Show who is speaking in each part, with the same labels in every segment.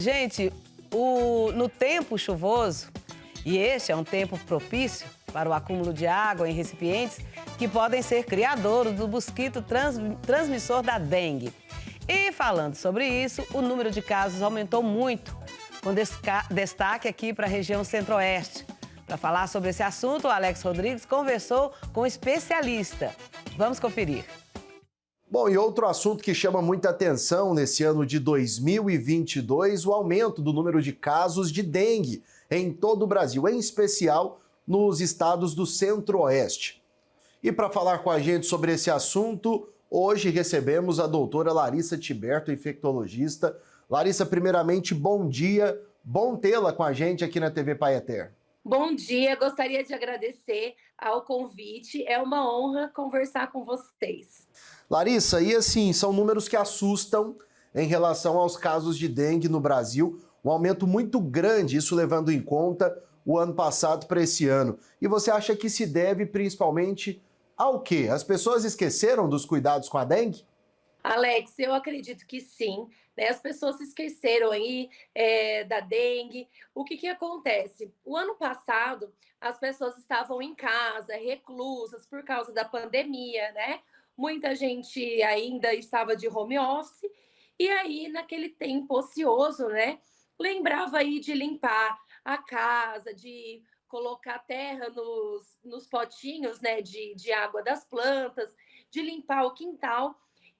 Speaker 1: Gente, no tempo chuvoso, e este é um tempo propício para o acúmulo de água em recipientes que podem ser criadouros do mosquito transmissor da dengue. E falando sobre isso, o número de casos aumentou muito, com destaque aqui para a região centro-oeste. Para falar sobre esse assunto, o Alex Rodrigues conversou com um especialista. Vamos conferir.
Speaker 2: Bom, e outro assunto que chama muita atenção nesse ano de 2022, o aumento do número de casos de dengue em todo o Brasil, em especial nos estados do Centro-Oeste. E para falar com a gente sobre esse assunto, hoje recebemos a doutora Larissa Tiberto, infectologista. Larissa, primeiramente, bom dia, bom tê-la com a gente aqui na TV Pai Eterno.
Speaker 3: Bom dia, gostaria de agradecer ao convite, é uma honra conversar com vocês.
Speaker 2: Larissa, e assim, são números que assustam em relação aos casos de dengue no Brasil, um aumento muito grande, isso levando em conta o ano passado para esse ano. E você acha que se deve principalmente ao quê? As pessoas esqueceram dos cuidados com a dengue?
Speaker 3: Alex, eu acredito que sim, né? As pessoas se esqueceram aí da dengue. O que acontece? O ano passado, as pessoas estavam em casa, reclusas por causa da pandemia, né? Muita gente ainda estava de home office, e aí, naquele tempo ocioso, né? Lembrava aí de limpar a casa, de colocar terra nos potinhos, né? De água das plantas, de limpar o quintal.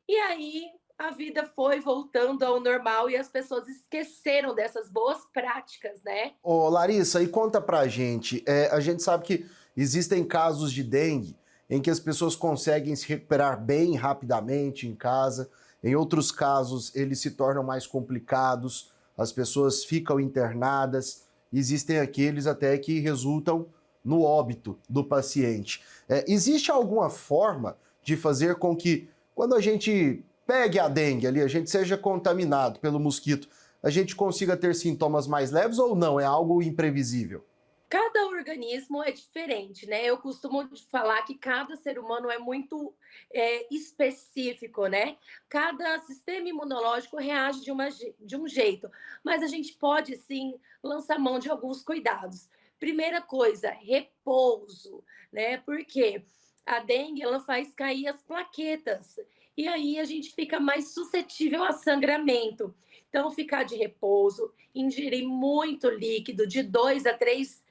Speaker 3: E aí a vida foi voltando ao normal e as pessoas esqueceram dessas boas práticas, né?
Speaker 2: Ô Larissa, e conta pra gente, a gente sabe que existem casos de dengue em que as pessoas conseguem se recuperar bem rapidamente em casa, em outros casos eles se tornam mais complicados, as pessoas ficam internadas, existem aqueles até que resultam no óbito do paciente. Existe alguma forma de fazer com que quando a gente pegue a dengue ali, a gente seja contaminado pelo mosquito, a gente consiga ter sintomas mais leves ou não? É algo imprevisível?
Speaker 3: Cada organismo é diferente, né? Eu costumo falar que cada ser humano é muito específico, né? Cada sistema imunológico reage de um jeito, mas a gente pode sim lançar mão de alguns cuidados. Primeira coisa, repouso, né? Porque a dengue ela faz cair as plaquetas e aí a gente fica mais suscetível a sangramento. Então, ficar de repouso, ingerir muito líquido, de 2 a 3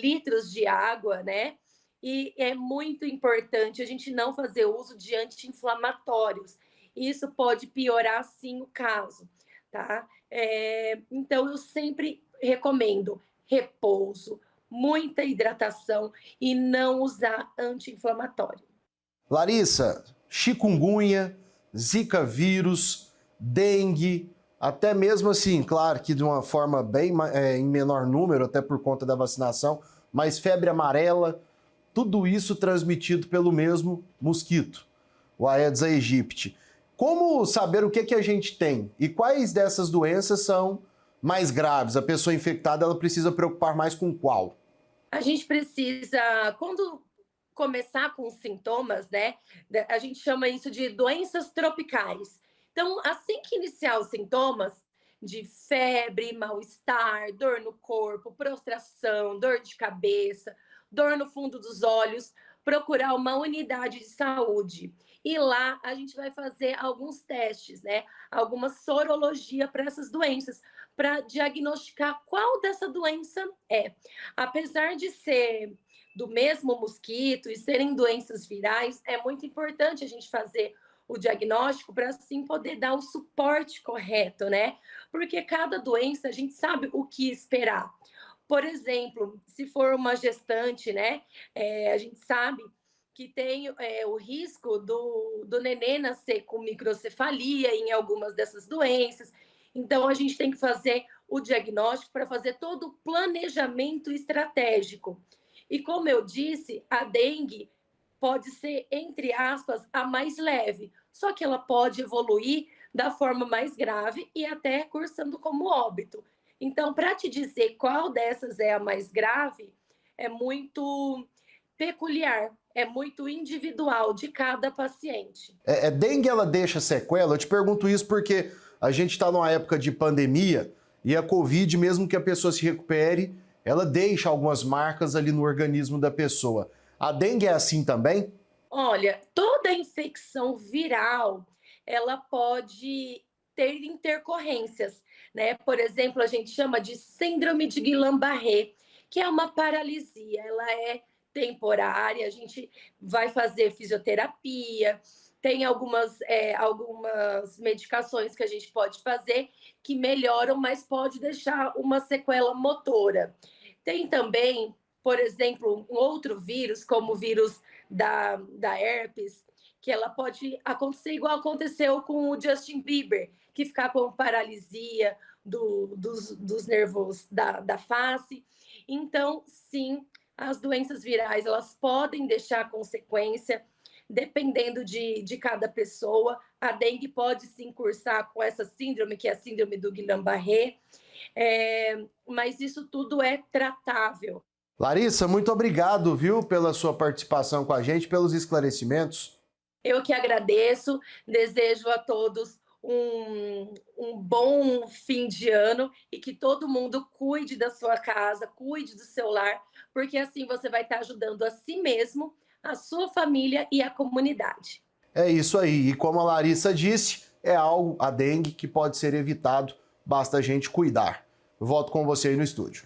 Speaker 3: litros de água, né? E é muito importante a gente não fazer uso de anti-inflamatórios. Isso pode piorar, sim, o caso, tá? Então, eu sempre recomendo repouso, muita hidratação e não usar anti-inflamatório.
Speaker 2: Larissa, chikungunya, zika vírus, dengue, até mesmo assim, claro que de uma forma bem em menor número, até por conta da vacinação, mas febre amarela, tudo isso transmitido pelo mesmo mosquito, o Aedes aegypti. Como saber o que a gente tem e quais dessas doenças são mais graves? A pessoa infectada ela precisa preocupar mais com qual?
Speaker 3: A gente precisa, quando começar com os sintomas, né? A gente chama isso de doenças tropicais. Então, assim que iniciar os sintomas de febre, mal-estar, dor no corpo, prostração, dor de cabeça, dor no fundo dos olhos, procurar uma unidade de saúde. E lá a gente vai fazer alguns testes, né? Alguma sorologia para essas doenças, para diagnosticar qual dessa doença é. Apesar de ser do mesmo mosquito e serem doenças virais, é muito importante a gente fazer o diagnóstico para assim poder dar o suporte correto, né? Porque cada doença a gente sabe o que esperar. Por exemplo, se for uma gestante, né? A gente sabe que tem o risco do nenê nascer com microcefalia em algumas dessas doenças. Então, a gente tem que fazer o diagnóstico para fazer todo o planejamento estratégico. E como eu disse, a dengue pode ser, entre aspas, a mais leve, só que ela pode evoluir da forma mais grave e até cursando como óbito. Então, para te dizer qual dessas é a mais grave, é muito peculiar, é muito individual de cada paciente.
Speaker 2: Dengue ela deixa sequela? Eu te pergunto isso porque a gente está numa época de pandemia E a Covid, mesmo que a pessoa se recupere, ela deixa algumas marcas ali no organismo da pessoa. A dengue é assim também?
Speaker 3: Olha, toda infecção viral, ela pode ter intercorrências, né? Por exemplo, a gente chama de síndrome de Guillain-Barré, que é uma paralisia, ela é temporária, a gente vai fazer fisioterapia, tem algumas medicações que a gente pode fazer que melhoram, mas pode deixar uma sequela motora. Tem também, por exemplo, um outro vírus, como o vírus da herpes, que ela pode acontecer igual aconteceu com o Justin Bieber, que ficar com paralisia dos nervos da face. Então, sim, as doenças virais elas podem deixar consequência, dependendo de cada pessoa. A dengue pode sim cursar com essa síndrome, que é a síndrome do Guillain-Barré, mas isso tudo é tratável.
Speaker 2: Larissa, muito obrigado, viu, pela sua participação com a gente, pelos esclarecimentos.
Speaker 3: Eu que agradeço, desejo a todos um bom fim de ano e que todo mundo cuide da sua casa, cuide do seu lar, porque assim você vai estar ajudando a si mesmo, a sua família e a comunidade.
Speaker 2: É isso aí. E como a Larissa disse, é algo, a dengue, que pode ser evitado, basta a gente cuidar. Eu volto com você aí no estúdio.